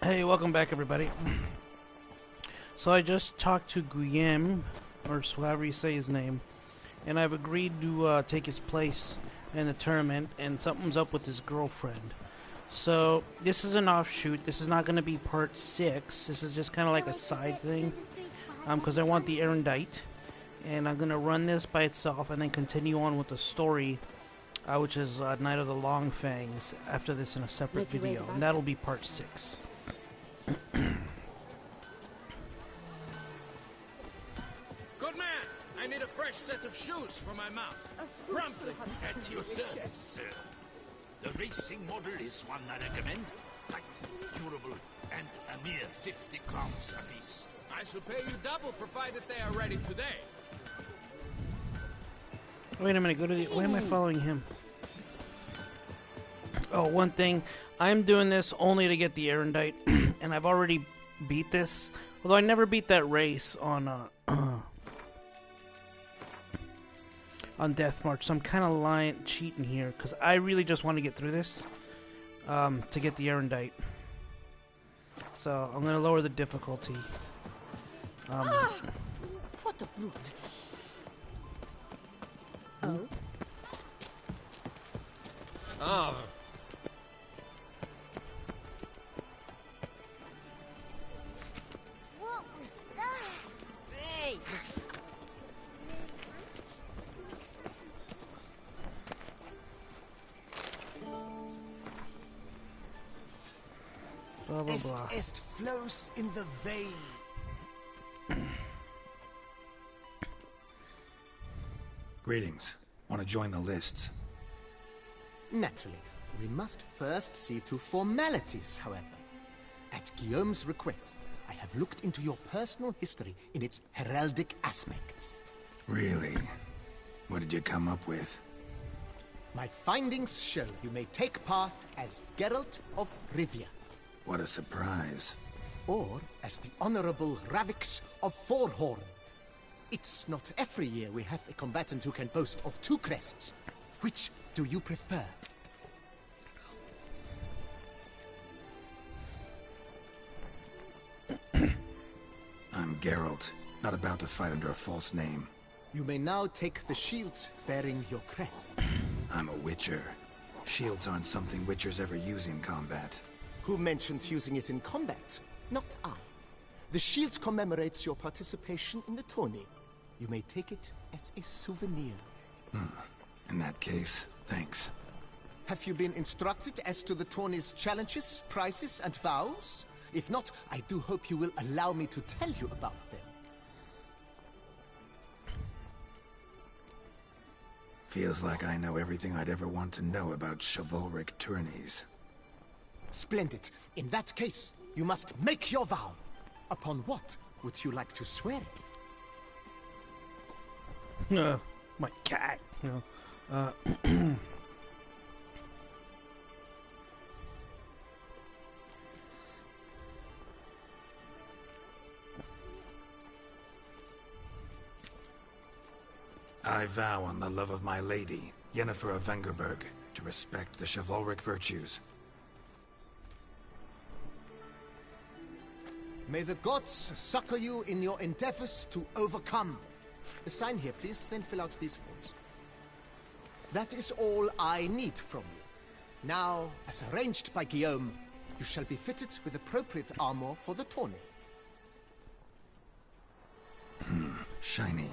Hey, welcome back, everybody. So I just talked to Guillaume, or however you say his name, and I've agreed to take his place in the tournament, and something's up with his girlfriend. So this is an offshoot. This is not going to be part 6. This is just kind of like a side thing, because I want the Erendite, and I'm going to run this by itself and then continue on with the story, which is Night of the Long Fangs, after this in a separate video, and that'll be part 6. Good man! I need a fresh set of shoes for my mount. Promptly. At your service, sir. The racing model is one I recommend. Light, durable, and a mere 50 crowns apiece. I shall pay you double provided they are ready today. Wait a minute, go to the... Why am I following him? Oh, one thing. I'm doing this only to get the Erendite, and I've already beat this. Although I never beat that race on Death March, so I'm kind of cheating here, because I really just want to get through this to get the Erendite. So I'm going to lower the difficulty. What a brute. Oh? Oh. What was that? Hey! Blah, blah, blah. Est flows in the veins. Greetings. Want to join the lists? Naturally, we must first see to formalities, however. At Guillaume's request, I have looked into your personal history in its heraldic aspects. Really? What did you come up with? My findings show you may take part as Geralt of Rivia, What a surprise. or as the Honorable Ravix of Forhorn. It's not every year we have a combatant who can boast of 2 crests. Which do you prefer? I'm Geralt, not about to fight under a false name. You may now take the shields bearing your crest. I'm a Witcher. Shields aren't something Witchers ever use in combat. Who mentioned using it in combat? Not I. The shield commemorates your participation in the tourney. You may take it as a souvenir. In that case, thanks. Have you been instructed as to the tourney's challenges, prizes, and vows? If not, I do hope you will allow me to tell you about them. Feels like I know everything I'd ever want to know about chivalric tourneys. Splendid. In that case, you must make your vow. Upon what would you like to swear it? My cat. You know. I vow on the love of my lady, Yennefer of Vengerberg, to respect the chivalric virtues. May the gods succor you in your endeavors to overcome. Sign here, please, then fill out these forms. That is all I need from you. Now, as arranged by Guillaume, you shall be fitted with appropriate armor for the tourney. Shiny.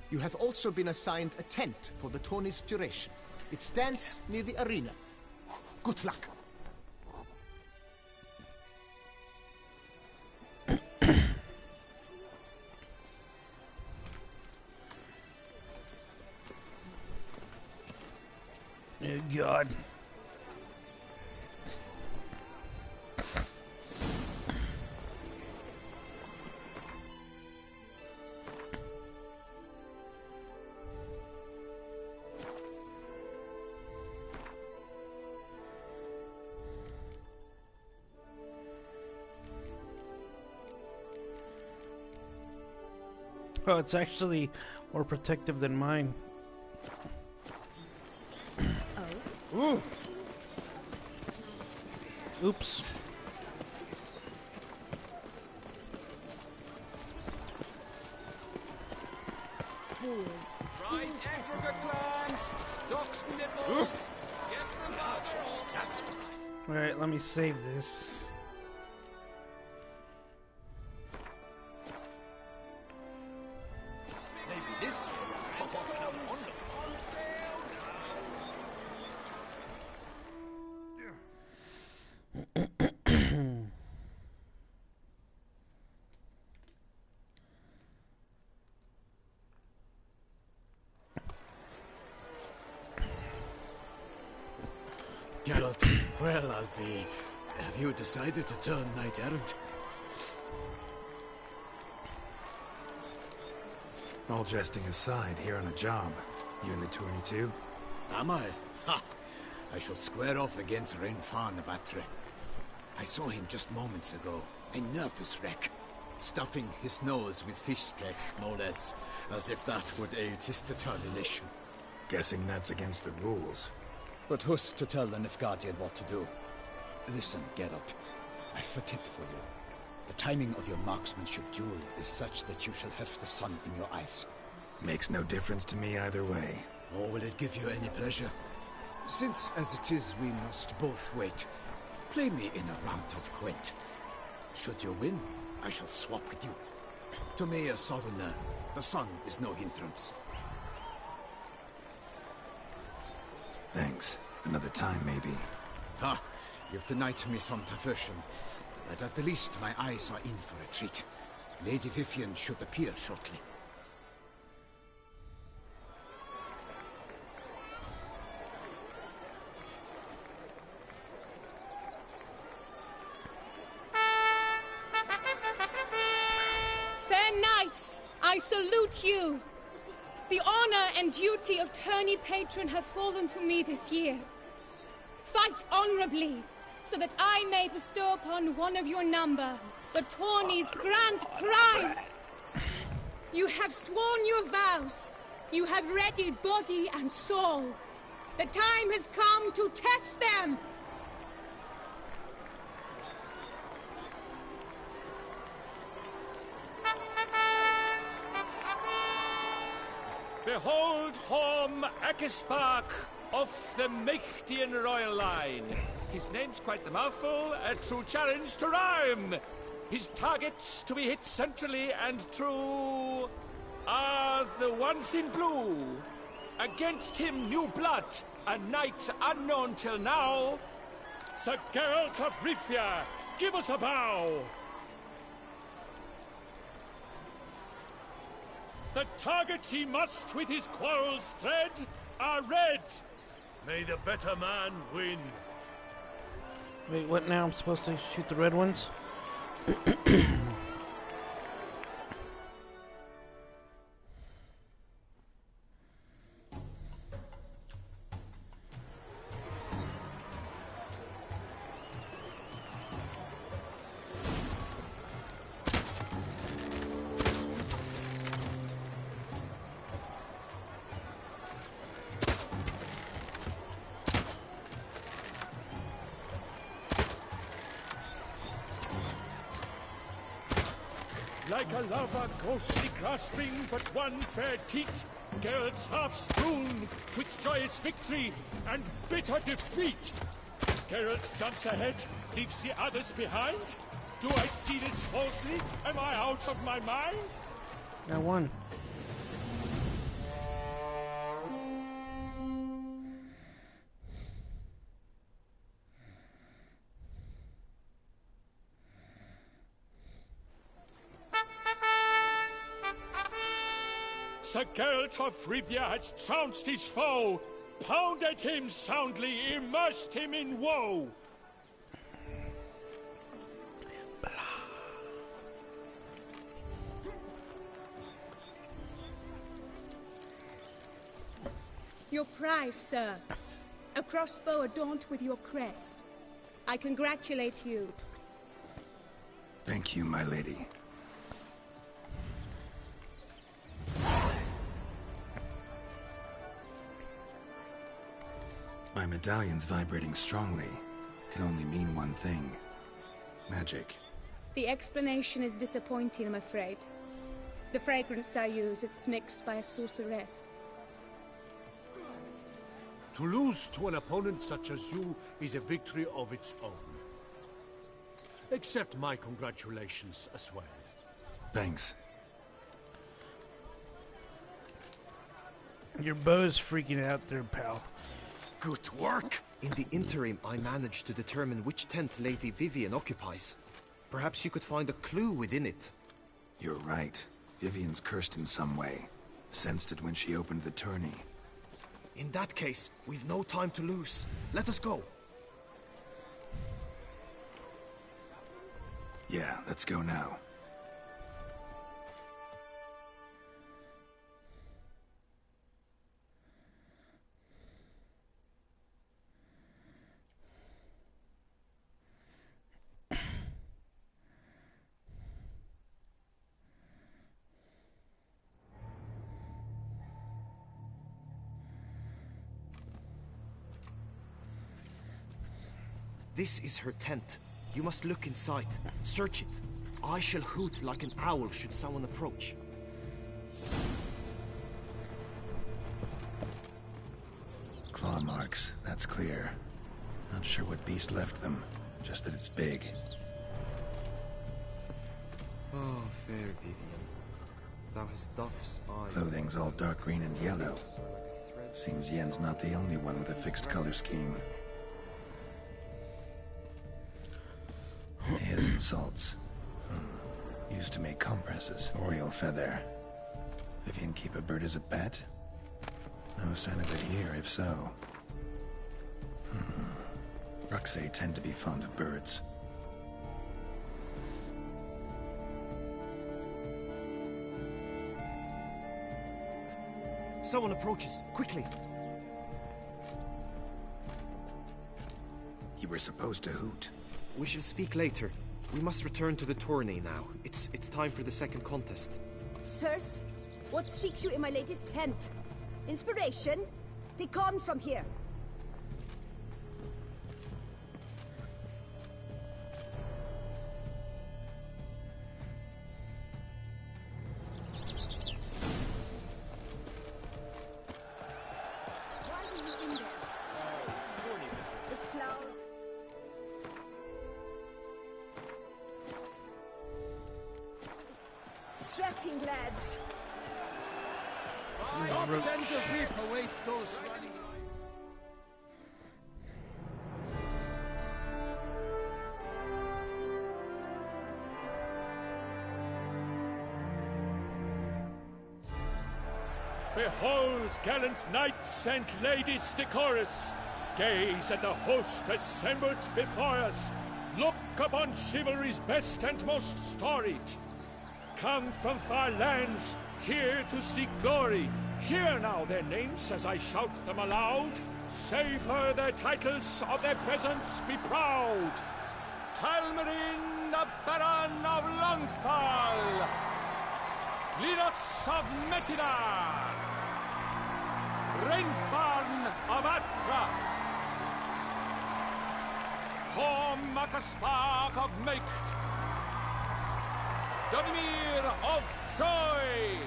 You have also been assigned a tent for the tourney's duration. It stands near the arena. Good luck. Oh, God. Oh, it's actually more protective than mine. Ooh. Oops. Alright, let me save this. Maybe this will pop off another wonder. Geralt, well, I'll be. Have you decided to turn knight-errant? All jesting aside, here on a job. You in the 22? Am I? Ha! I shall square off against Renfan of Atre. I saw him just moments ago. A nervous wreck. Stuffing his nose with fish steak, no less. As if that would aid his determination. Guessing that's against the rules. But who's to tell the Nilfgaardian what to do? Listen, Geralt. I've a tip for you. The timing of your marksmanship duel is such that you shall have the sun in your eyes. Makes no difference to me either way. Nor will it give you any pleasure. Since, as it is, we must both wait, play me in a round of Gwent. Should you win, I shall swap with you. To me, a southerner, the sun is no hindrance. Thanks. Another time, maybe. Ha! You've denied me some diversion. But at the least, my eyes are in for a treat. Lady Vivian should appear shortly. Fair knights, I salute you. The honor and duty of tourney patron have fallen to me this year. Fight honorably, so that I may bestow upon one of your number the tourney's grand prize. You have sworn your vows. You have readied body and soul. The time has come to test them. Behold Horm Akispark of the Mechtian royal line. His name's quite the mouthful, a true challenge to rhyme. His targets to be hit centrally and true are the ones in blue. Against him new blood, a knight unknown till now. Sir Geralt of Rivia, give us a bow. The targets he must with his quarrels thread are red. May the better man win. Wait, what now? I'm supposed to shoot the red ones? Like a lava ghostly grasping but one fair teat, Geralt's half strewn with joyous victory and bitter defeat. Geralt jumps ahead, leaves the others behind. Do I see this falsely? Am I out of my mind? I won. Sir Geralt of Rivia has trounced his foe, pounded him soundly, immersed him in woe. Your prize, sir. A crossbow adorned with your crest. I congratulate you. Thank you, my lady. My medallion's vibrating strongly. Can only mean one thing. Magic. The explanation is disappointing, I'm afraid. The fragrance I use, it's mixed by a sorceress. To lose to an opponent such as you is a victory of its own. Accept my congratulations as well. Thanks. Your bow's freaking out there, pal. Good work! In the interim, I managed to determine which tent Lady Vivian occupies. Perhaps you could find a clue within it. You're right. Vivian's cursed in some way. Sensed it when she opened the tourney. In that case, we've no time to lose. Let us go. Yeah, let's go now. This is her tent. You must look inside. Search it. I shall hoot like an owl should someone approach. Claw marks, that's clear. Not sure what beast left them, just that it's big. Oh, fair Vivian. Thou hast dove's eyes. Clothing's all dark green and yellow. Seems Yen's not the only one with a fixed color scheme. Hairs and salts. Used to make compresses. Oriole feather. Vivian keep a bird as a pet? No sign of it here, if so. Ruxay tend to be fond of birds. Someone approaches. Quickly. You were supposed to hoot. We shall speak later. We must return to the tourney now. It's time for the second contest. Sirs, what seeks you in my lady's tent? Inspiration? Be gone from here. Why were you in there? The flowers. Strapping lads. Stop, send the whip, await those running. Behold, gallant knights and ladies decorous, gaze at the host assembled before us. Look upon chivalry's best and most storied. Come from far lands, here to seek glory. Hear now their names as I shout them aloud. Savor their titles, of their presence be proud. Halmarin, the Baron of Longfall. Linos of Metida. Renfarn of Atra. Horm Makaspark of Meikt. Donimir of Troy.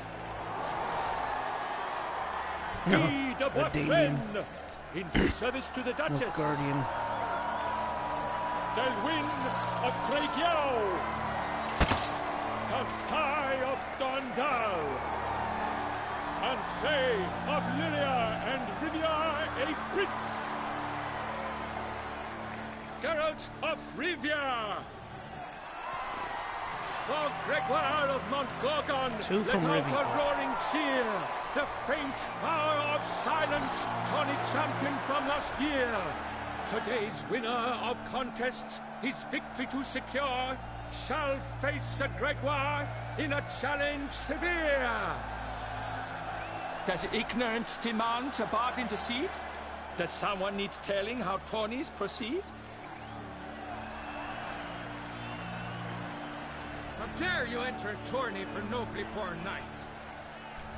Guy de Boisfren, in service to the Duchess. Guardian. Delwyn of Craigyow. Count Ty of Dondal. Ansay of Lyria and Rivia a prince. Geralt of Rivia. For Gregoire of Montgorgon, Two let from out Rivia. a roaring cheer. The faint power of silence, tawny champion from last year. Today's winner of contests, his victory to secure, shall face Sir Gregoire in a challenge severe. Does ignorance demand a bard intercede? Does someone need telling how tourneys proceed? How dare you enter a tourney for nobly born knights?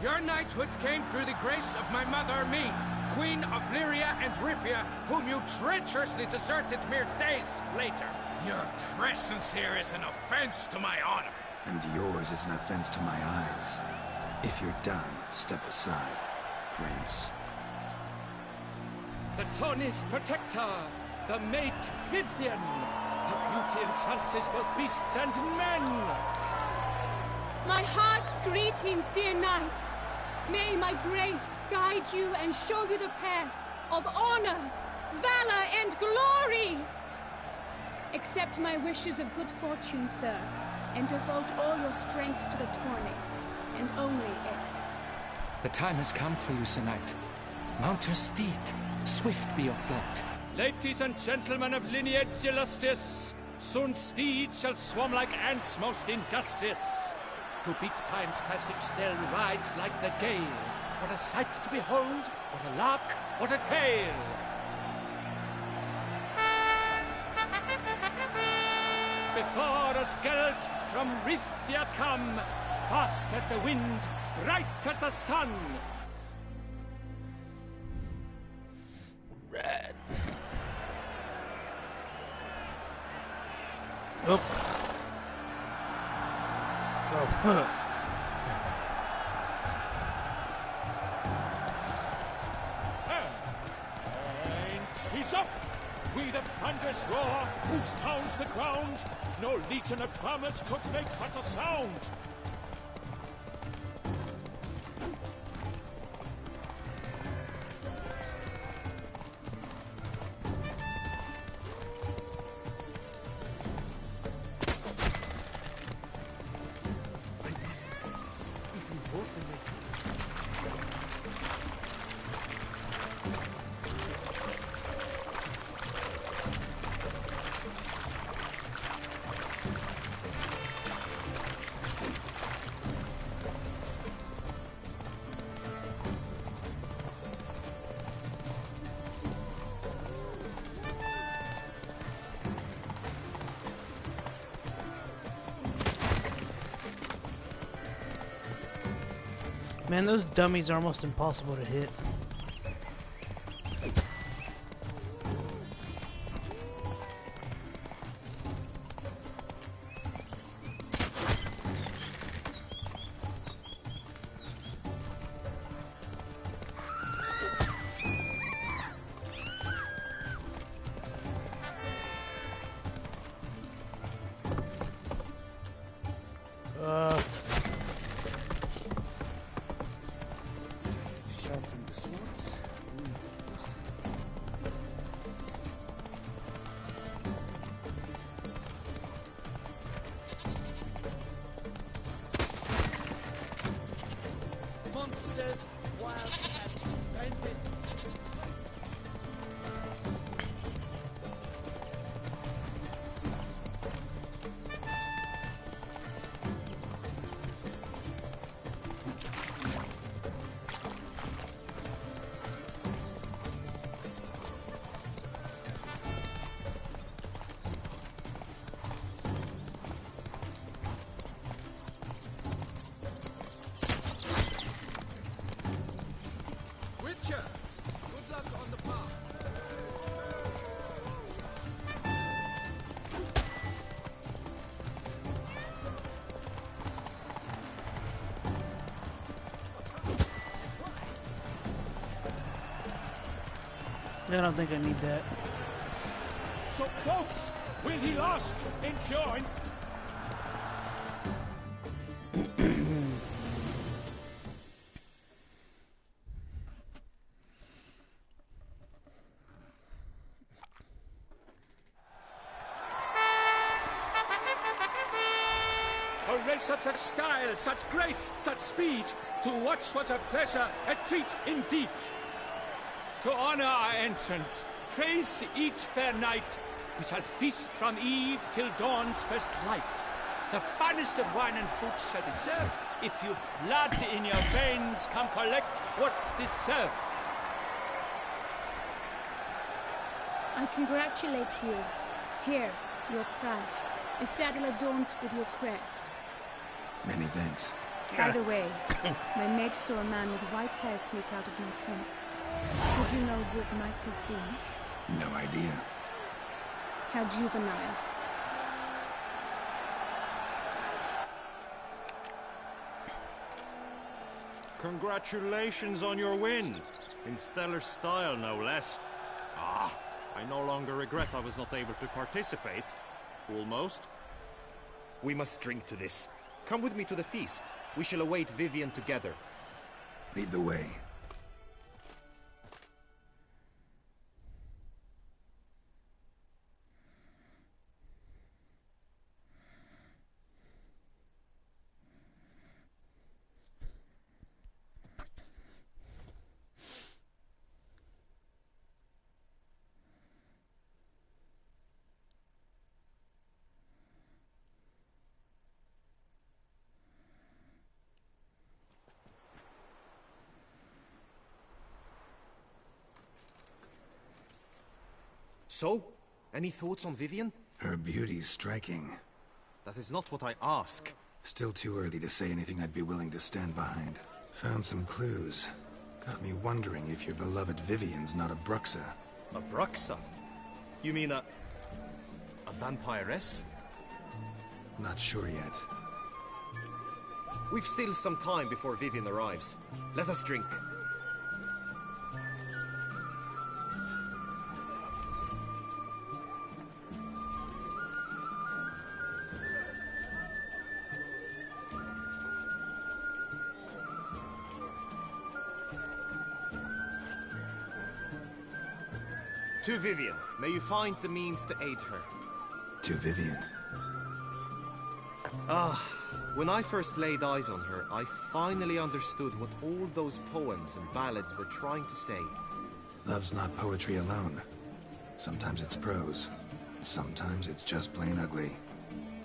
Your knighthood came through the grace of my mother Meath, Queen of Lyria and Rivia, whom you treacherously deserted mere days later. Your presence here is an offense to my honor. And yours is an offense to my eyes. If you're done, step aside, Prince. the Tony's protector, the mate Vivian. Her beauty entrances both beasts and men. My heart's greetings, dear knights. May my grace guide you and show you the path of honor, valor, and glory. Accept my wishes of good fortune, sir, and devote all your strength to the tourney, and only it. The time has come for you, Sir Knight. Mount your steed. Swift be your flight. Ladies and gentlemen of lineage illustrious, soon steeds shall swarm like ants most industrious. To beat time's passage they'll ride like the gale. What a sight to behold, what a lark, what a tale! Before us Geralt from Rithia come, fast as the wind, bright as the sun. Red. Oh. Oh. And he's up! We the thunderous roar, whose pounds the ground. No legion of drummers could make such a sound. Man, those dummies are almost impossible to hit. Monsters, wildcats, bandits. Witcher, good luck on the path. I don't think I need that. So close! Will he last enjoin? A race of such style, such grace, such speed. To watch was a pleasure, a treat indeed. To honor our entrance, praise each fair knight. We shall feast from eve till dawn's first light. The finest of wine and food shall be served. If you've blood in your veins, come collect what's deserved. I congratulate you. Here, your prize. A saddle adorned with your crest. Many thanks. By the way, my maid saw a man with white hair sneak out of my tent. Would you know who it might have been? No idea. How juvenile. Congratulations on your win. In stellar style, no less. I no longer regret I was not able to participate. Almost. We must drink to this. Come with me to the feast. We shall await Vivian together. Lead the way. So, any thoughts on Vivian? Her beauty's striking. That is not what I ask. Still too early to say anything I'd be willing to stand behind. Found some clues. Got me wondering if your beloved Vivian's not a Bruxa. A Bruxa? You mean a vampiress? Not sure yet. We've still some time before Vivian arrives. Let us drink. To Vivian, may you find the means to aid her. To Vivian. When I first laid eyes on her, I finally understood what all those poems and ballads were trying to say. Love's not poetry alone. Sometimes it's prose. Sometimes it's just plain ugly.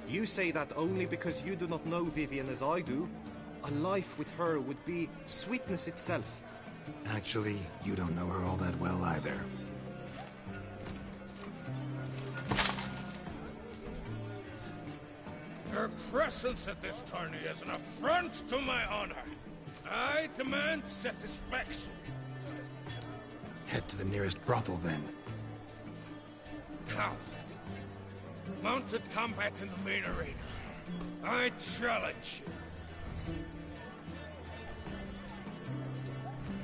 You say that only because you do not know Vivian as I do. A life with her would be sweetness itself. Actually, you don't know her all that well either. Her presence at this tourney is an affront to my honor. I demand satisfaction. Head to the nearest brothel, then. Coward. Mounted combat in the main arena. I challenge you.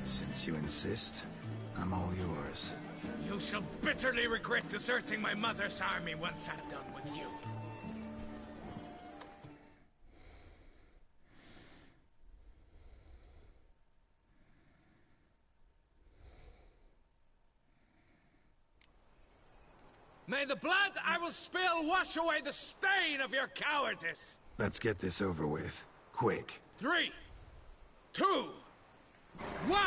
Since you insist, I'm all yours. You shall bitterly regret deserting my mother's army once I'm done with you. May the blood I will spill wash away the stain of your cowardice! Let's get this over with. Quick. 3, 2, 1!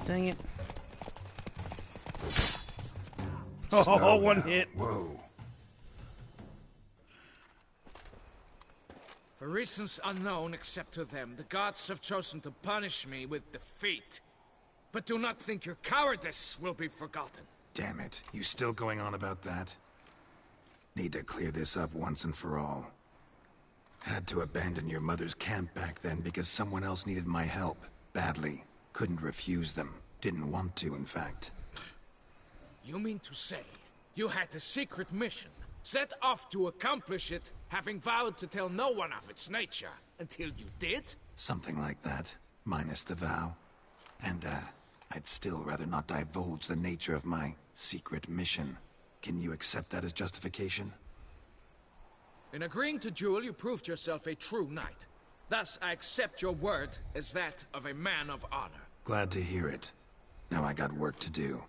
Dang it. Oh, one hit. Whoa. For reasons unknown except to them, the gods have chosen to punish me with defeat. But do not think your cowardice will be forgotten. Damn it. You still going on about that? Need to clear this up once and for all. Had to abandon your mother's camp back then because someone else needed my help. Badly. Couldn't refuse them. Didn't want to, in fact. You mean to say you had a secret mission, set off to accomplish it, having vowed to tell no one of its nature, until you did? Something like that. Minus the vow. And, I'd still rather not divulge the nature of my secret mission. Can you accept that as justification? In agreeing to duel, you proved yourself a true knight. Thus, I accept your word as that of a man of honor. Glad to hear it. Now I got work to do.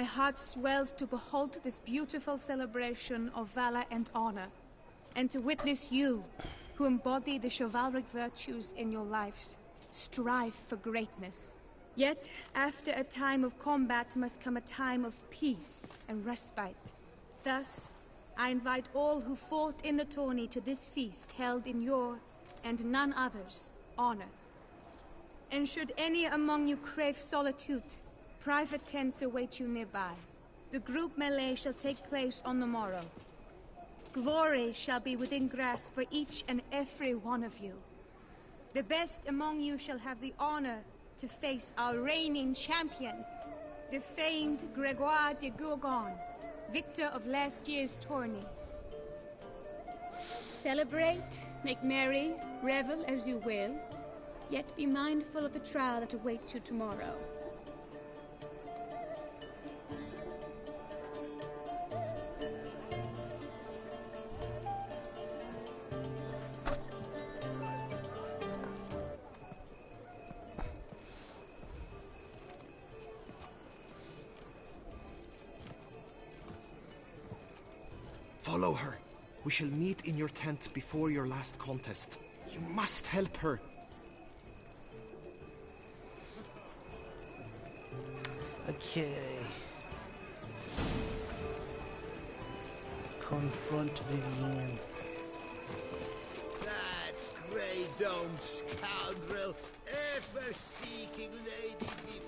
my heart swells to behold this beautiful celebration of valor and honor, and to witness you, who embody the chivalric virtues in your lives, strive for greatness. Yet, after a time of combat must come a time of peace and respite. Thus, I invite all who fought in the tourney to this feast held in your, and none other's, honor. And should any among you crave solitude, private tents await you nearby. The group melee shall take place on the morrow. Glory shall be within grasp for each and every one of you. The best among you shall have the honor to face our reigning champion, the famed Gregoire de Gourgon, victor of last year's tourney. Celebrate, make merry, revel as you will, yet be mindful of the trial that awaits you tomorrow. Follow her. We shall meet in your tent before your last contest. You must help her. Okay. Confront Vivienne. That grey-domed scoundrel, ever seeking Lady Vivienne.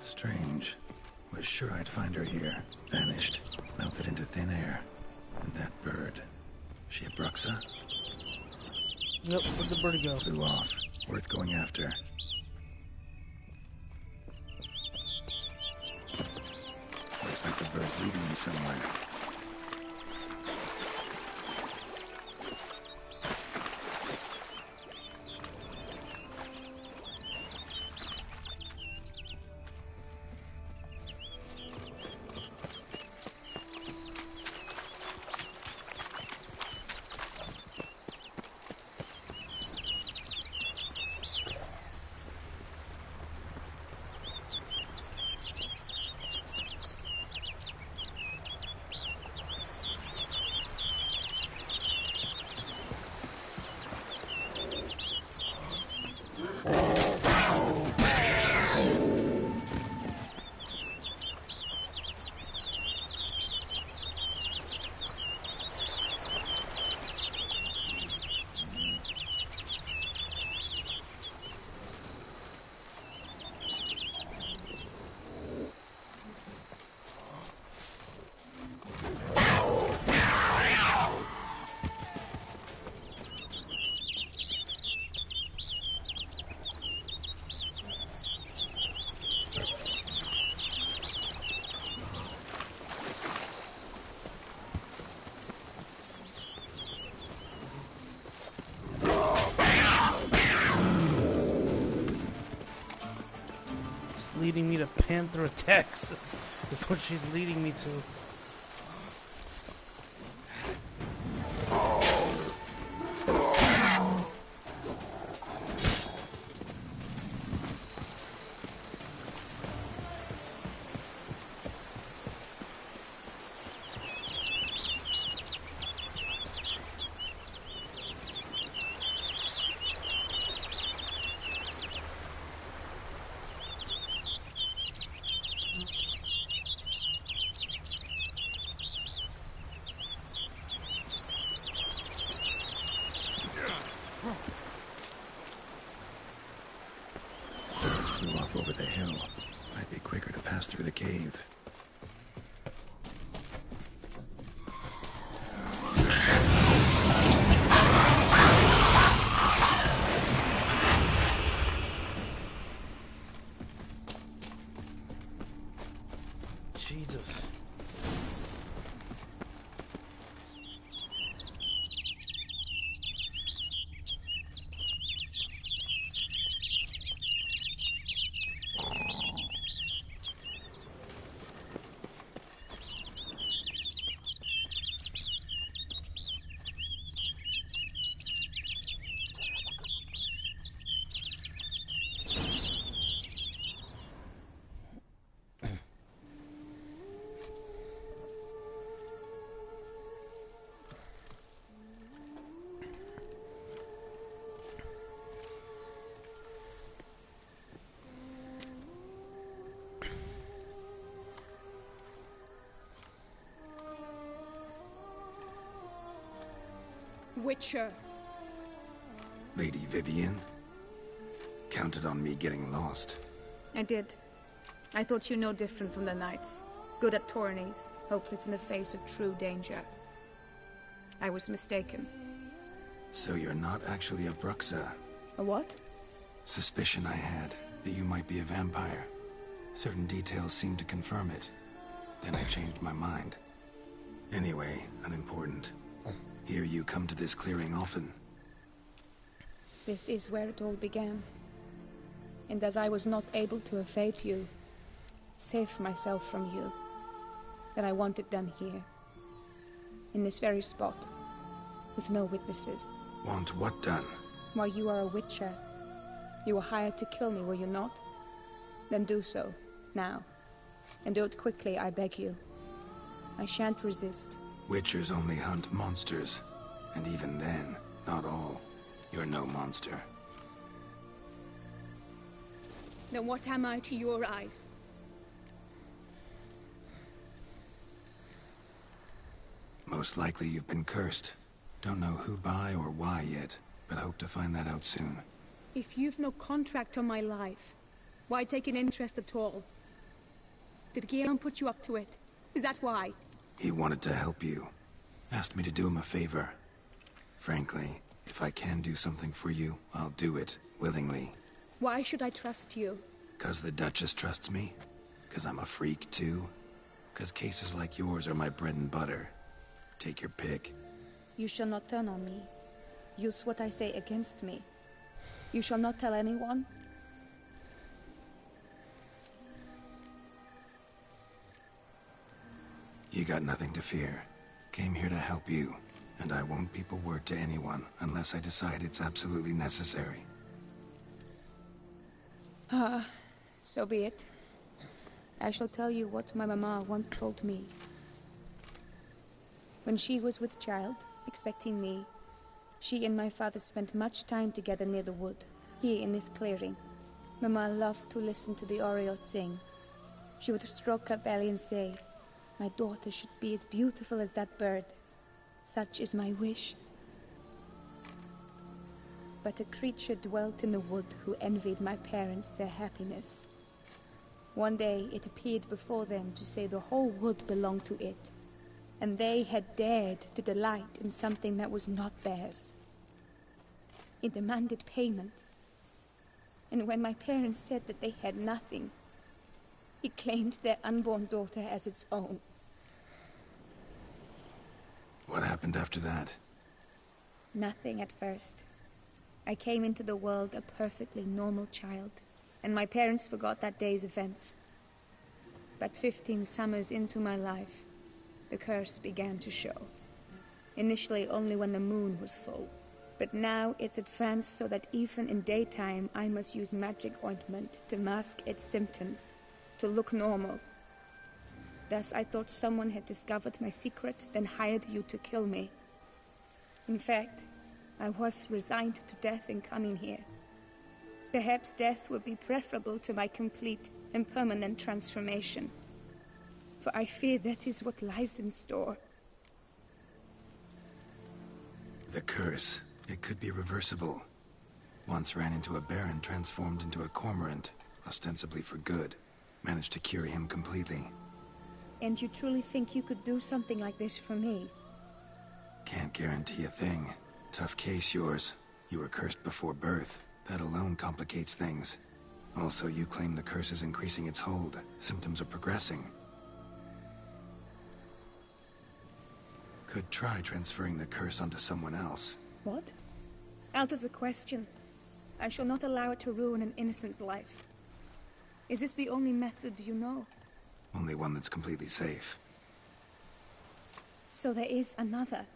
Strange. Was sure I'd find her here. Vanished. Melted into thin air. And that bird. She a Bruxa? Yep, where'd the bird go? Flew off. Worth going after. Looks like the bird's leading me somewhere. Leading me to Panther attacks. That's what she's leading me to. Flew off over the hill. Might be quicker to pass through the cave. Jesus. Witcher. Lady Vivienne? Counted on me getting lost. I did. I thought you no different from the knights. Good at tourneys, hopeless in the face of true danger. I was mistaken. So you're not actually a Bruxa? A what? Suspicion I had, that you might be a vampire. Certain details seemed to confirm it. Then I changed my mind. Anyway, unimportant. Hear you come to this clearing often. This is where it all began. And as I was not able to evade you, save myself from you, then I want it done here. In this very spot. With no witnesses. Want what done? While you are a Witcher. You were hired to kill me, were you not? Then do so, now. And do it quickly, I beg you. I shan't resist. Witchers only hunt monsters. And even then, not all. You're no monster. Then what am I to your eyes? Most likely you've been cursed. Don't know who by or why yet, but hope to find that out soon. If you've no contract on my life, why take an interest at all? Did Guillaume put you up to it? Is that why? He wanted to help you. Asked me to do him a favor. Frankly, if I can do something for you, I'll do it, willingly. Why should I trust you? 'Cause the Duchess trusts me? 'Cause I'm a freak, too? 'Cause cases like yours are my bread and butter. Take your pick. You shall not turn on me. Use what I say against me. You shall not tell anyone. You got nothing to fear. Came here to help you, and I won't peep a word to anyone unless I decide it's absolutely necessary. So be it. I shall tell you what my mama once told me. When she was with child, expecting me, she and my father spent much time together near the wood, here in this clearing. Mama loved to listen to the orioles sing. She would stroke her belly and say, "My daughter should be as beautiful as that bird. Such is my wish." But a creature dwelt in the wood who envied my parents their happiness. One day it appeared before them to say the whole wood belonged to it, and they had dared to delight in something that was not theirs. It demanded payment. And when my parents said that they had nothing, it claimed their unborn daughter as its own. What happened after that? Nothing at first. I came into the world a perfectly normal child, and my parents forgot that day's events. But 15 summers into my life, the curse began to show. Initially only when the moon was full, but now it's advanced so that even in daytime I must use magic ointment to mask its symptoms, to look normal. Thus I thought someone had discovered my secret, then hired you to kill me. In fact, I was resigned to death in coming here. Perhaps death would be preferable to my complete and permanent transformation. For I fear that is what lies in store. The curse. It could be reversible. Once ran into a baron transformed into a cormorant, ostensibly for good. Managed to cure him completely. And you truly think you could do something like this for me? Can't guarantee a thing. Tough case, yours. You were cursed before birth. That alone complicates things. Also, you claim the curse is increasing its hold. Symptoms are progressing. Could try transferring the curse onto someone else. What? Out of the question. I shall not allow it to ruin an innocent's life. Is this the only method you know? Only one that's completely safe. So there is another.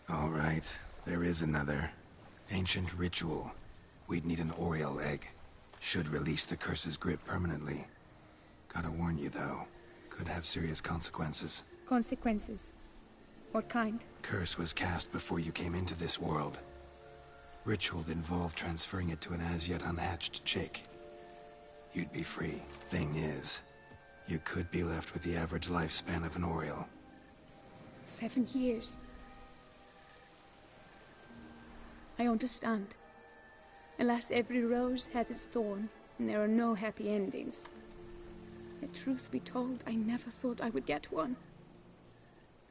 All right, there is another. Ancient ritual. We'd need an Oriole egg. Should release the curse's grip permanently. Gotta warn you, though. Could have serious consequences. Consequences? What kind? Curse was cast before you came into this world. Ritual that involved transferring it to an as-yet unhatched chick. You'd be free. Thing is, you could be left with the average lifespan of an Oriole. 7 years. I understand. Alas, every rose has its thorn, and there are no happy endings. The truth be told, I never thought I would get one.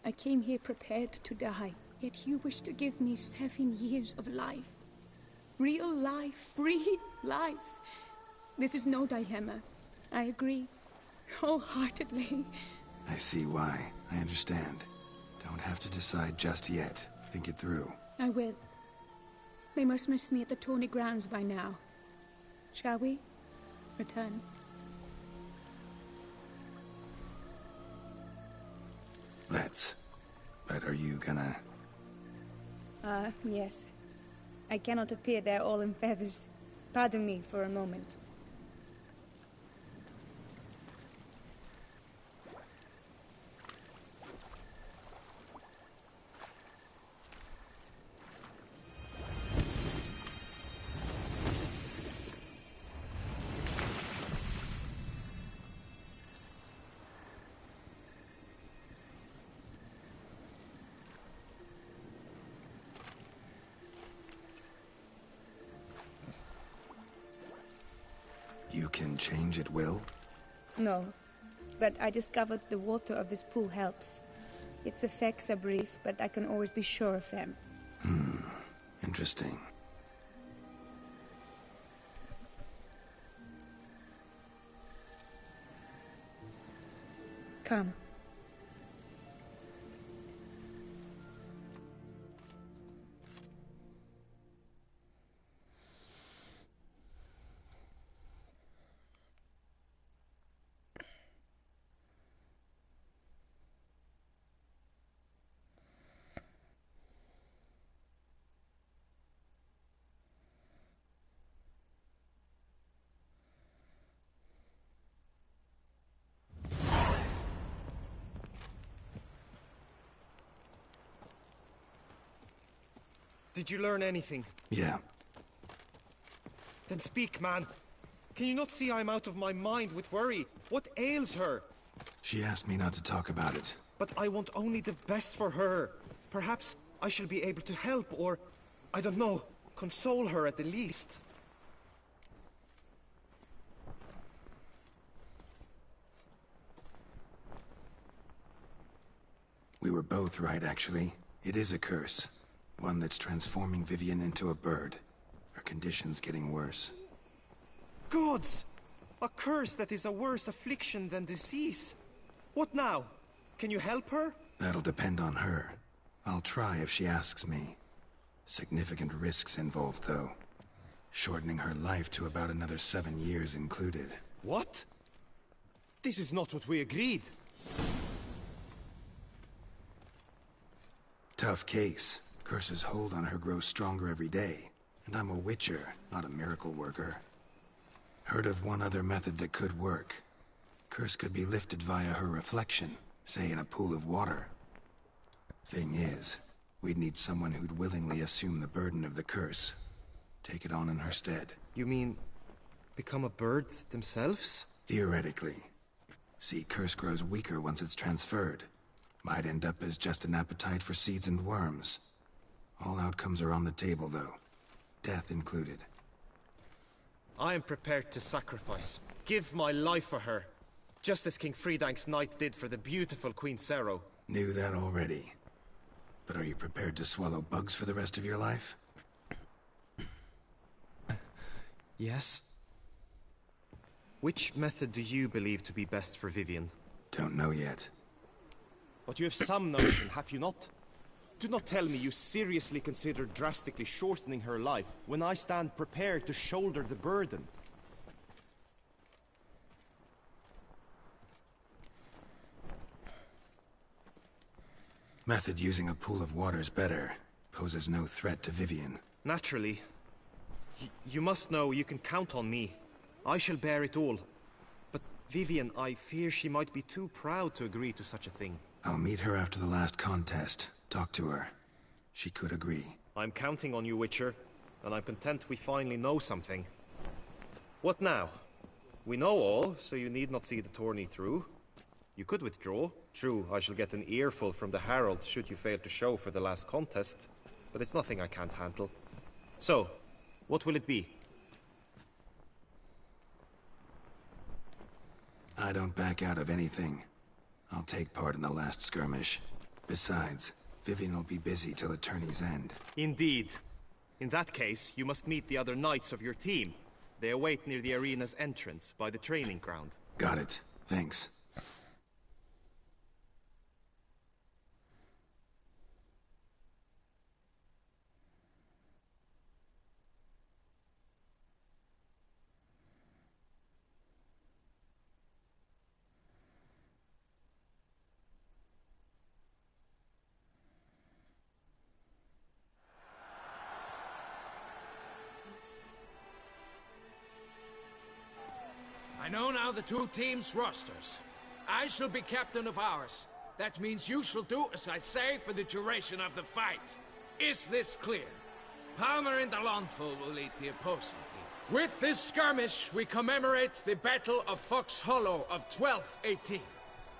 I came here prepared to die, yet you wish to give me 7 years of life. Real life, free life. This is no dilemma. I agree, wholeheartedly. I see why. I understand. Don't have to decide just yet. Think it through. I will. They must miss me at the Tawny grounds by now. Shall we? Return. Let's. But are you gonna... Yes. I cannot appear there all in feathers. Pardon me for a moment. You can change at will? No, but I discovered the water of this pool helps. Its effects are brief, but I can always be sure of them. Interesting. Come. Did you learn anything? Yeah. Then speak, man. Can you not see I'm out of my mind with worry? What ails her? She asked me not to talk about it. But I want only the best for her. Perhaps I shall be able to help, or, I don't know, console her at the least. We were both right, actually. It is a curse. One that's transforming Vivian into a bird. Her condition's getting worse. Gods! A curse that is a worse affliction than disease. What now? Can you help her? That'll depend on her. I'll try if she asks me. Significant risks involved, though. Shortening her life to about another 7 years included. What? This is not what we agreed. Tough case. Curse's hold on her grows stronger every day. And I'm a witcher, not a miracle worker. Heard of one other method that could work. Curse could be lifted via her reflection, say in a pool of water. Thing is, we'd need someone who'd willingly assume the burden of the curse. Take it on in her stead. You mean, become a bird themselves? Theoretically. See, curse grows weaker once it's transferred. Might end up as just an appetite for seeds and worms. All outcomes are on the table, though. Death included. I am prepared to sacrifice. Give my life for her. Just as King Fridank's knight did for the beautiful Queen Sero. Knew that already. But are you prepared to swallow bugs for the rest of your life? Yes. Which method do you believe to be best for Vivian? Don't know yet. But you have some notion, have you not? Do not tell me you seriously consider drastically shortening her life when I stand prepared to shoulder the burden. Method using a pool of water's better. Poses no threat to Vivian. Naturally. You must know you can count on me. I shall bear it all. But Vivian, I fear she might be too proud to agree to such a thing. I'll meet her after the last contest. Talk to her. She could agree. I'm counting on you, Witcher. And I'm content we finally know something. What now? We know all, so you need not see the tourney through. You could withdraw. True, I shall get an earful from the Herald should you fail to show for the last contest, but it's nothing I can't handle. So, what will it be? I don't back out of anything. I'll take part in the last skirmish. Besides, Vivian will be busy till the tourney's end. Indeed. In that case, you must meet the other knights of your team. They await near the arena's entrance, by the training ground. Got it. Thanks. I know now the two teams' rosters. I shall be captain of ours. That means you shall do as I say for the duration of the fight. Is this clear? Palmer and Alonfo will lead the opposing team. With this skirmish, we commemorate the Battle of Fox Hollow of 1218,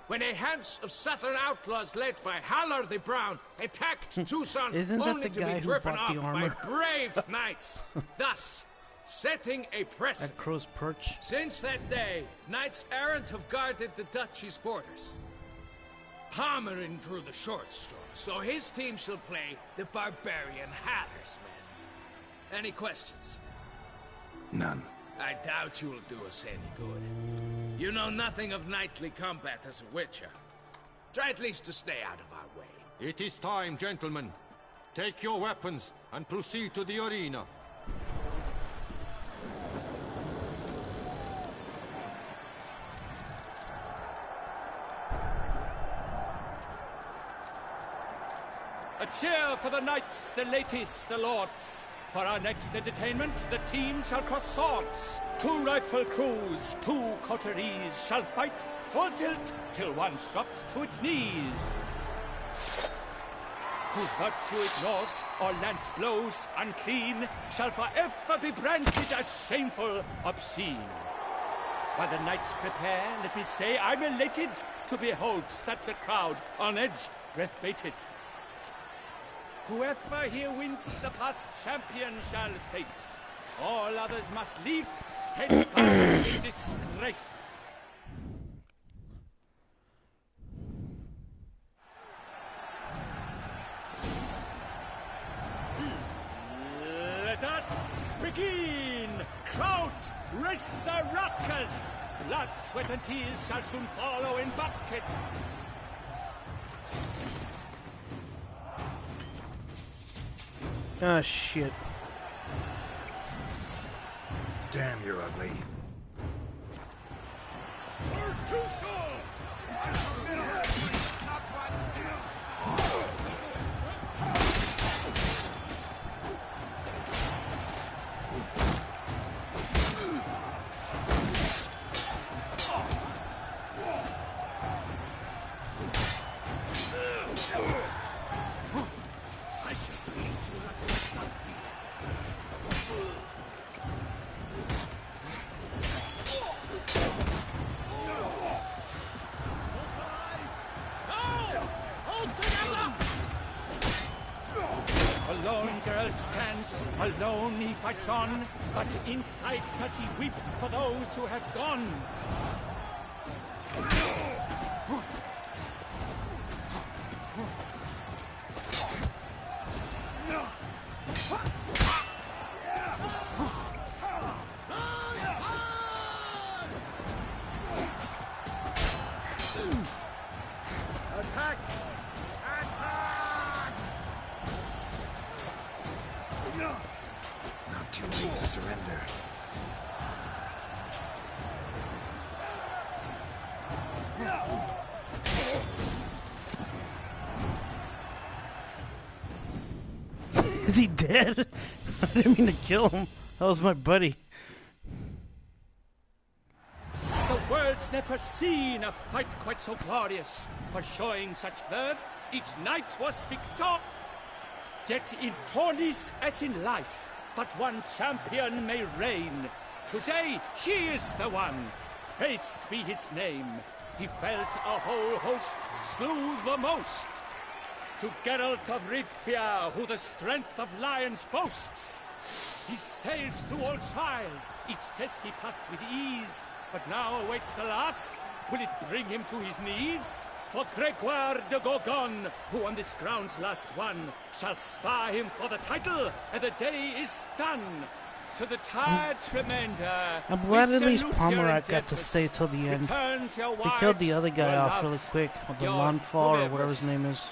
when a Hans of Southern outlaws led by Halar the Brown attacked Tucson only to be driven off by brave knights. Thus, setting a precedent. At Crow's Perch. Since that day, knights errant have guarded the duchy's borders. Palmerin drew the short straw, so his team shall play the barbarian Halar's men. Any questions? None. I doubt you will do us any good. You know nothing of knightly combat as a witcher. Try at least to stay out of our way. It is time, gentlemen. Take your weapons and proceed to the arena. A cheer for the knights, the ladies, the lords. For our next entertainment, the team shall cross swords. 2 rifle crews, 2 coteries shall fight full tilt till one's dropped to its knees. Whose virtue ignores or lance blows unclean shall forever be branded as shameful, obscene. While the knights prepare, let me say I'm elated to behold such a crowd on edge, breath-baited. Whoever here wins the past champion shall face. All others must leave, henceforth in disgrace. Let us begin! Crowd, race a ruckus! Blood, sweat, and tears shall soon follow in buckets. Ah, shit. Damn, you're ugly. Alone girl stands, alone he fights on, but inside does he weep for those who have gone. Attack! Not too late to surrender. Is he dead? I didn't mean to kill him. That was my buddy. The world's never seen a fight quite so glorious. For showing such verve, each knight was victor. Yet in tourneys as in life, but one champion may reign. Today he is the one. Praised be his name. He felt a whole host, slew the most. To Geralt of Rivia, who the strength of lions boasts. He sailed through all trials, each test he passed with ease. But now awaits the last. Will it bring him to his knees? For Gregoire de Gorgon, who on this ground's last won, shall spar him for the title, and the day is done. To the tired Tremenda, I'm glad at least Pomerat got to stay till the end. They killed the other guy off really quick, with the Montfort or whatever his name is.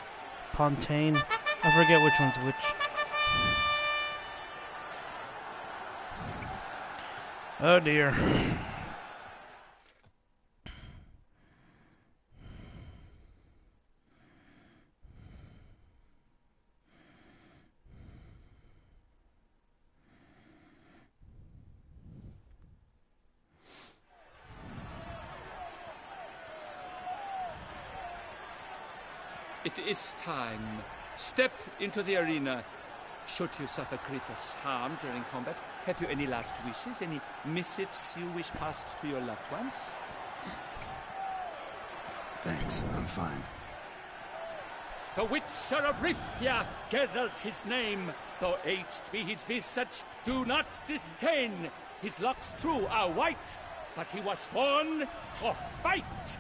Pontaine. I forget which one's which. Oh dear. It is time. Step into the arena. Should you suffer grievous harm during combat, have you any last wishes? Any missives you wish passed to your loved ones? Thanks, I'm fine. The Witcher of Rivia, Geralt his name. Though aged be his visage, do not disdain. His locks true are white, but he was born to fight.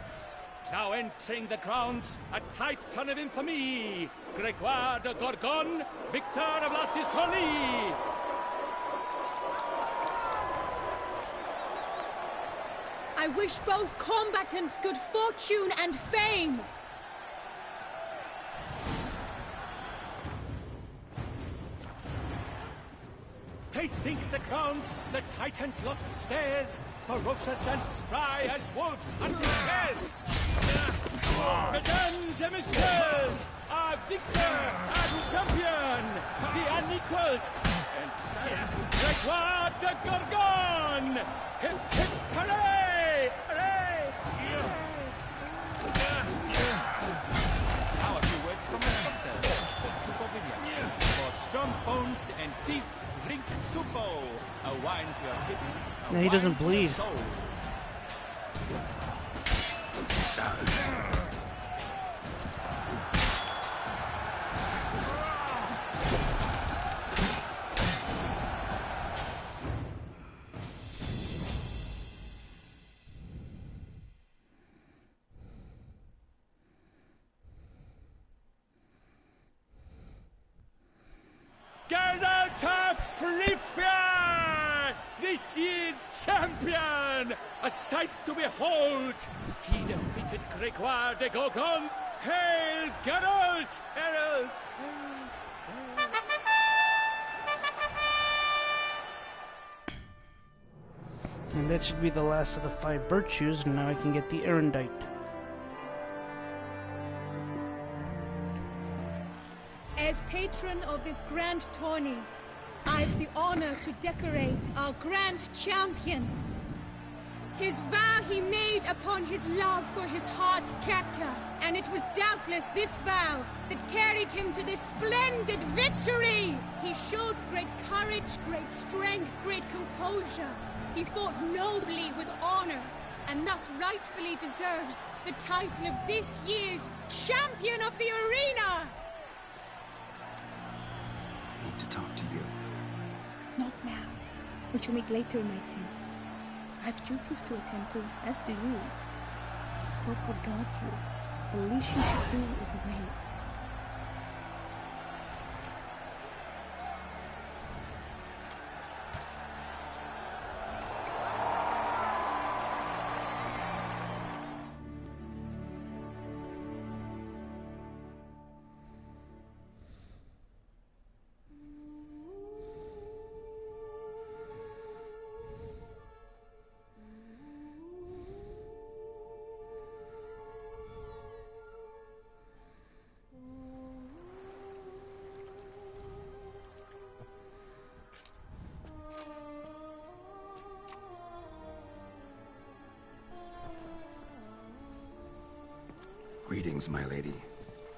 Now entering the grounds, a titan of infamy, Gregoire de Gorgon, victor of Las's tourney. I wish both combatants good fortune and fame. Pacing the grounds, the Titan's locked stairs, ferocious and spry as wolves hunting bears. Mesdames et messieurs, our victor and champion, the unequaled and silent Gregoire de Gorgon! Hip hip hooray! Hooray! Now a few words from the sponsor, Tufovinia. For strong bones and deep drink Tufo, a wine for your kidney. No, he doesn't bleed. Geralt of Rivia! This year's champion! A sight to behold! He defeated Gregoire de Gorgon! Hail, Geralt! Herald! And that should be the last of the 5 virtues, and now I can get the Erendite. As patron of this grand tourney, I've the honor to decorate our grand champion. His vow he made upon his love for his heart's captor, and it was doubtless this vow that carried him to this splendid victory. He showed great courage, great strength, great composure. He fought nobly with honor, and thus rightfully deserves the title of this year's Champion of the Arena! I need to talk to you. Not now. We shall meet later in my tent. I have duties to attend to, as do you. If folk regard you, the least you should do is wave. Greetings, my lady.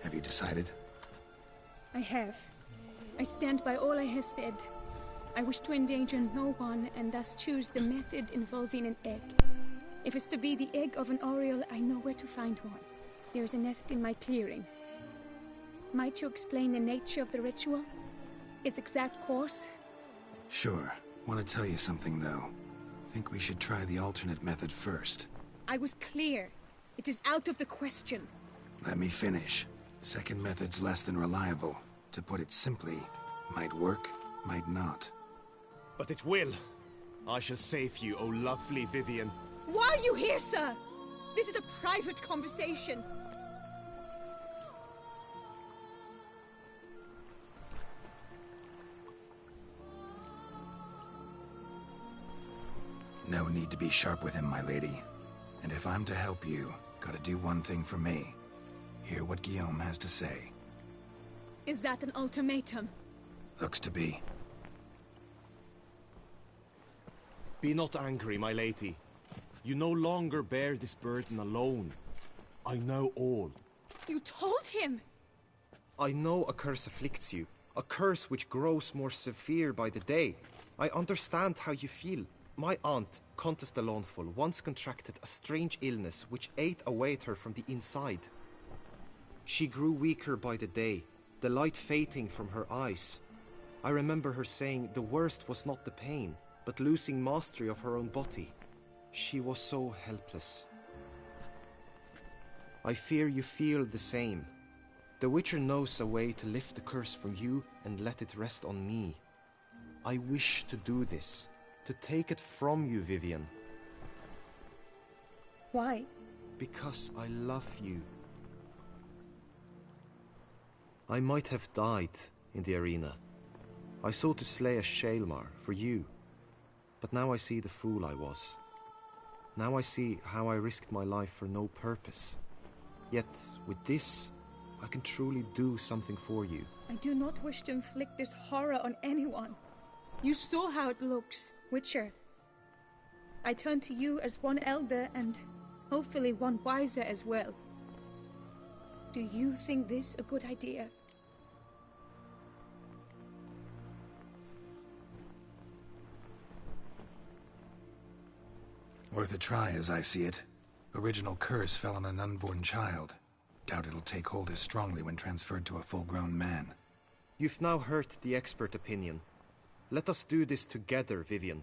Have you decided? I have. I stand by all I have said. I wish to endanger no one and thus choose the method involving an egg. If it's to be the egg of an oriole, I know where to find one. There's a nest in my clearing. Might you explain the nature of the ritual? Its exact course? Sure. Want to tell you something, though. Think we should try the alternate method first. I was clear. It is out of the question. Let me finish. Second method's less than reliable. To put it simply, might work, might not. But it will. I shall save you, O lovely Vivian. Why are you here, sir? This is a private conversation. No need to be sharp with him, my lady. And if I'm to help you, gotta do one thing for me. Hear what Guillaume has to say. Is that an ultimatum? Looks to be. Be not angry, my lady. You no longer bear this burden alone. I know all. You told him! I know a curse afflicts you. A curse which grows more severe by the day. I understand how you feel. My aunt, Countess de Launfal, once contracted a strange illness which ate away at her from the inside. She grew weaker by the day, the light fading from her eyes. I remember her saying the worst was not the pain, but losing mastery of her own body. She was so helpless. I fear you feel the same. The Witcher knows a way to lift the curse from you and let it rest on me. I wish to do this, to take it from you, Vivian. Why? Because I love you. I might have died in the arena. I sought to slay a Shaelmar for you. But now I see the fool I was. Now I see how I risked my life for no purpose. Yet, with this, I can truly do something for you. I do not wish to inflict this horror on anyone. You saw how it looks, Witcher. I turn to you as one elder and hopefully one wiser as well. Do you think this a good idea? Worth a try, as I see it. Original curse fell on an unborn child. Doubt it'll take hold as strongly when transferred to a full-grown man. You've now heard the expert opinion. Let us do this together, Vivian.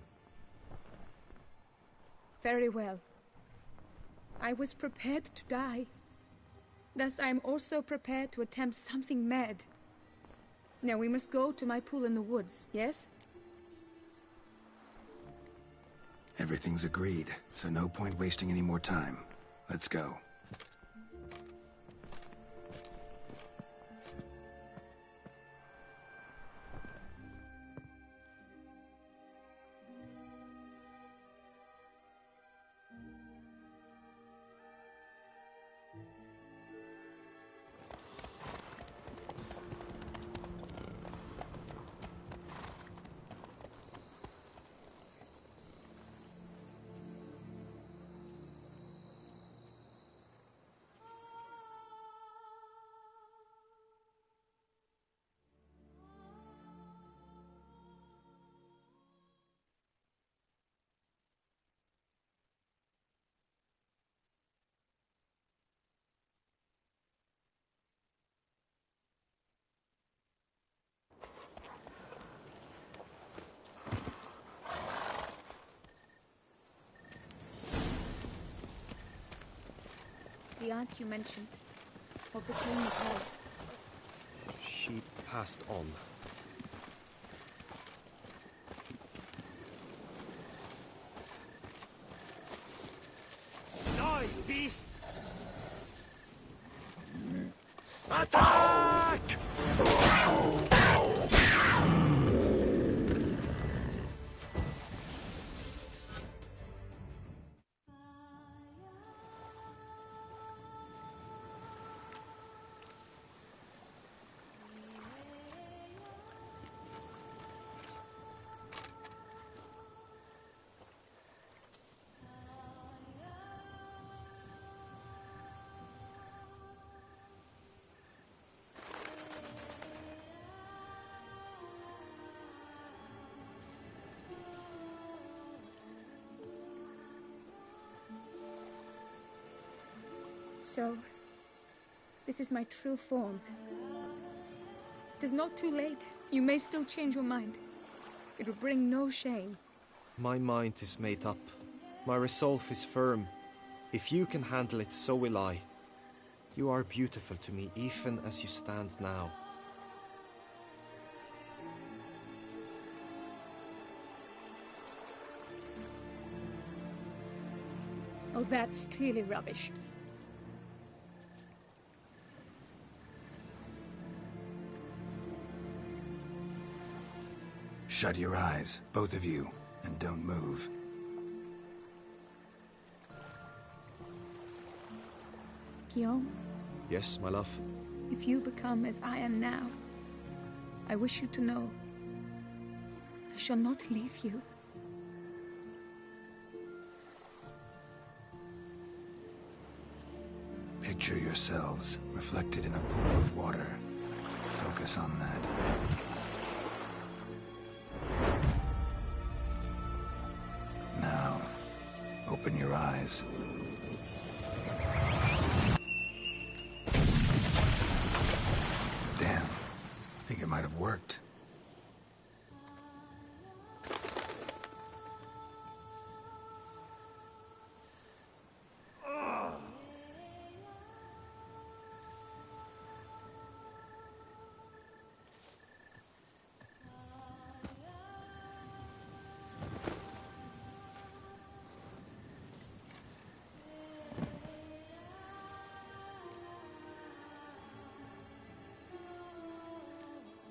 Very well. I was prepared to die. Thus I am also prepared to attempt something mad. Now we must go to my pool in the woods, yes? Everything's agreed, so no point wasting any more time. Let's go. The aunt you mentioned. What became of her? She passed on. Die, beast! Attack! So, this is my true form. It is not too late. You may still change your mind. It will bring no shame. My mind is made up. My resolve is firm. If you can handle it, so will I. You are beautiful to me, even as you stand now. Oh, that's clearly rubbish. Shut your eyes, both of you, and don't move. Guillaume, Yes, my love? if you become as I am now, I wish you to know I shall not leave you. Picture yourselves reflected in a pool of water. Focus on that. Now, open your eyes. Damn. Think it might have worked.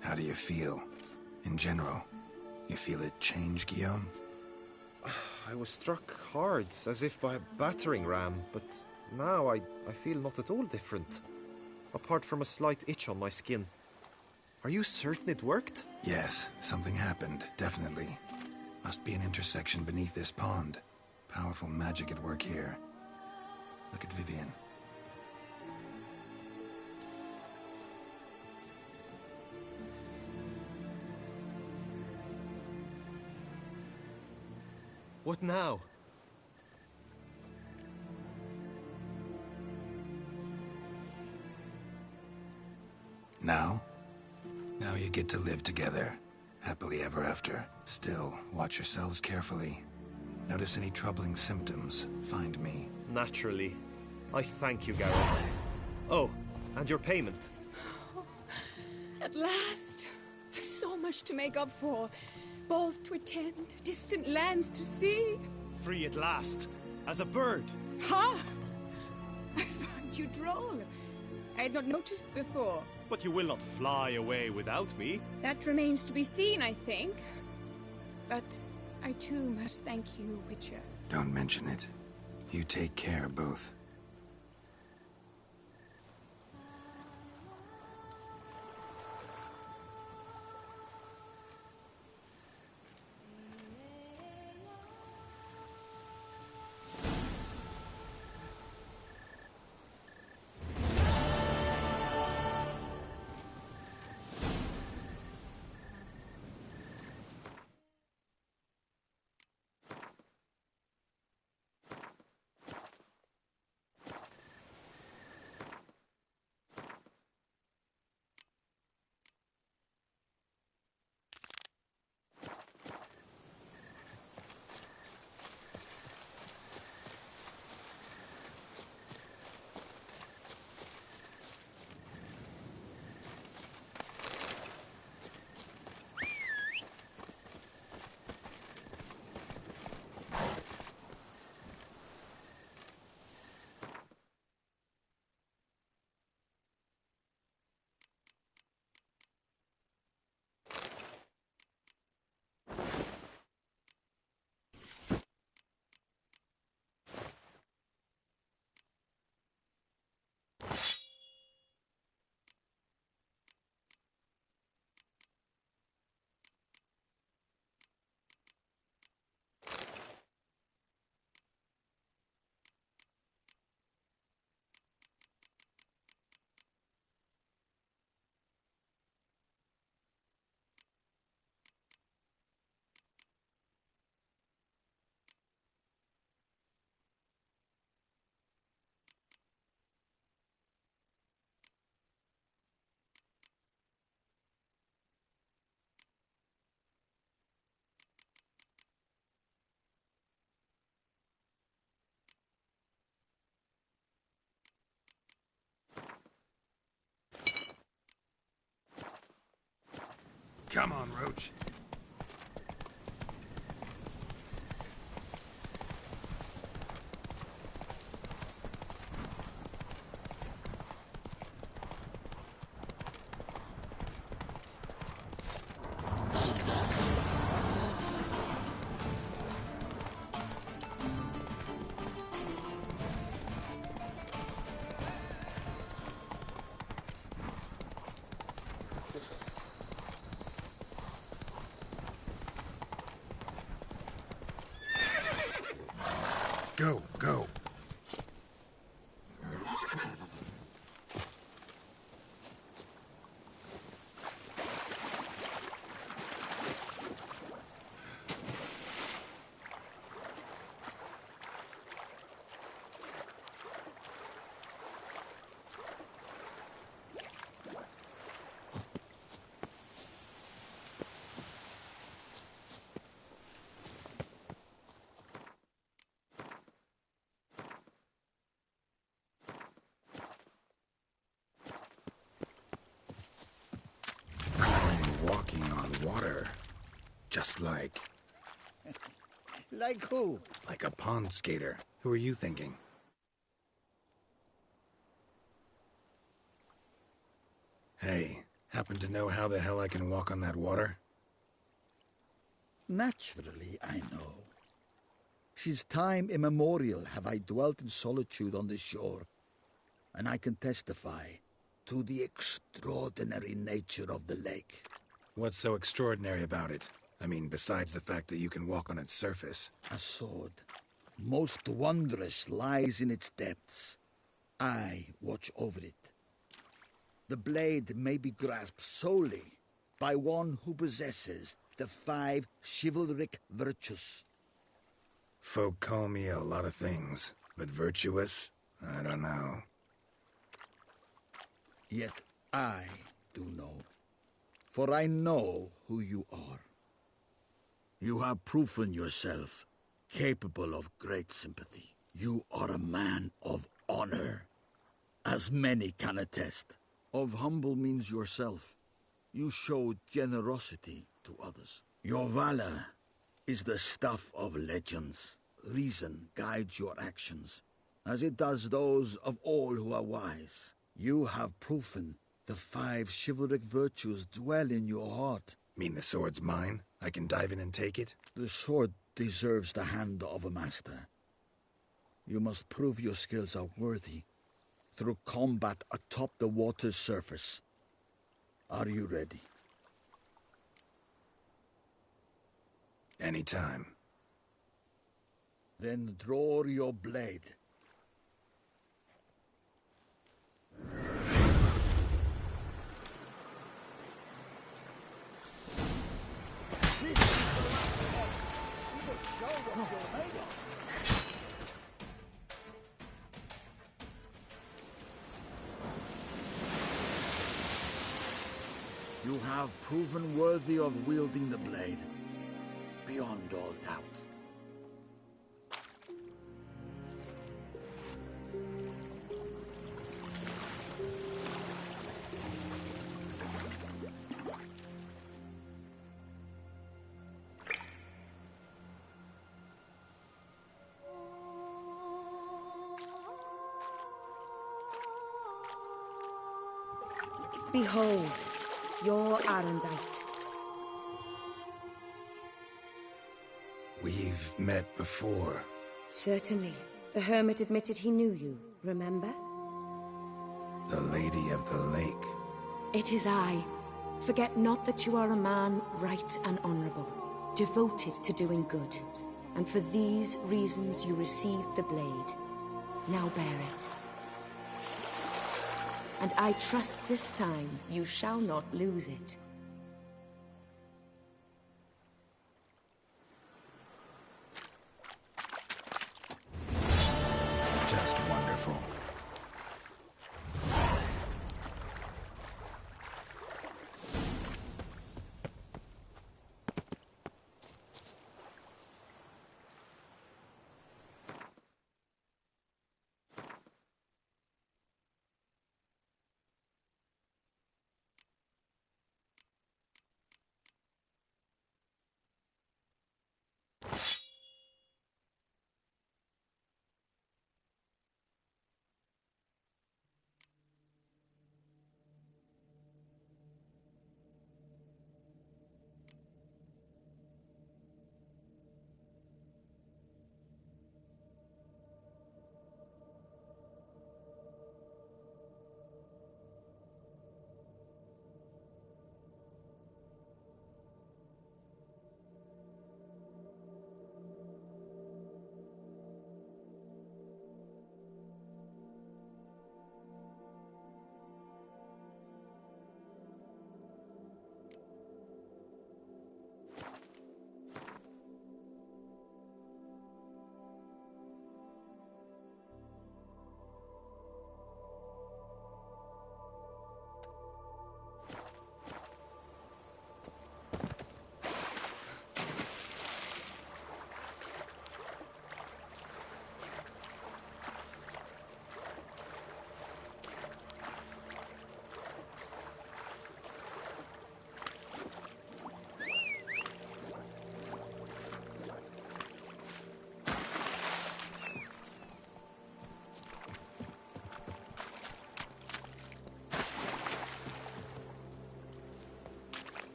How do you feel? In general, you feel it change, Guillaume? I was struck hard, as if by a battering ram, but now I feel not at all different. Apart from a slight itch on my skin. Are you certain it worked? Yes, something happened, definitely. Must be an intersection beneath this pond. Powerful magic at work here. Look at Vivian. What now? Now? Now you get to live together. Happily ever after. Still, watch yourselves carefully. Notice any troubling symptoms, find me. Naturally. I thank you, Geralt. Oh, and your payment. At last! I've so much to make up for. Balls to attend, distant lands to see. Free at last, as a bird. Ha! I find you droll. I had not noticed before. But you will not fly away without me. That remains to be seen, I think. But I too must thank you, Witcher. Don't mention it. You take care, both. Come on, Roach. Go, go. Walking on water. Just like... Like who? Like a pond skater. Who are you thinking? Hey, happen to know how the hell I can walk on that water? Naturally, I know. Since time immemorial have I dwelt in solitude on this shore, and I can testify to the extraordinary nature of the lake. What's so extraordinary about it? I mean, besides the fact that you can walk on its surface. A sword, most wondrous, lies in its depths. I watch over it. The blade may be grasped solely by one who possesses the 5 chivalric virtues. Folk call me a lot of things, but virtuous? I don't know. Yet I do know, for I know who you are. You have proven yourself capable of great sympathy. You are a man of honor, as many can attest. Of humble means yourself. You showed generosity to others. Your valor is the stuff of legends. Reason guides your actions, as it does those of all who are wise. You have proven the 5 chivalric virtues dwell in your heart. Mean the sword's mine? I can dive in and take it? The sword deserves the hand of a master. You must prove your skills are worthy through combat atop the water's surface. Are you ready? Anytime. Then draw your blade. You have proven worthy of wielding the blade, beyond all doubt. Behold, your Arendite. We've met before. Certainly. The hermit admitted he knew you, remember? The Lady of the Lake. It is I. Forget not that you are a man right and honorable, devoted to doing good. And for these reasons you received the blade. Now bear it. And I trust this time you shall not lose it. Just wonderful.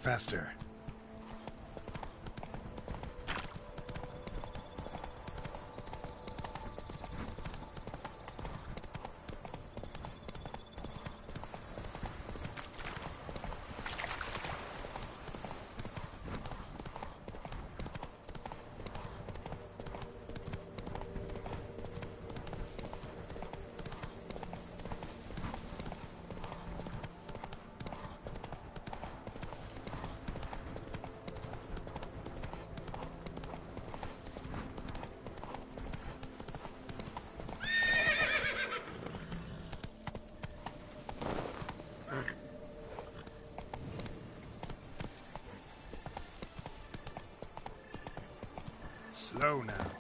faster. Slow now.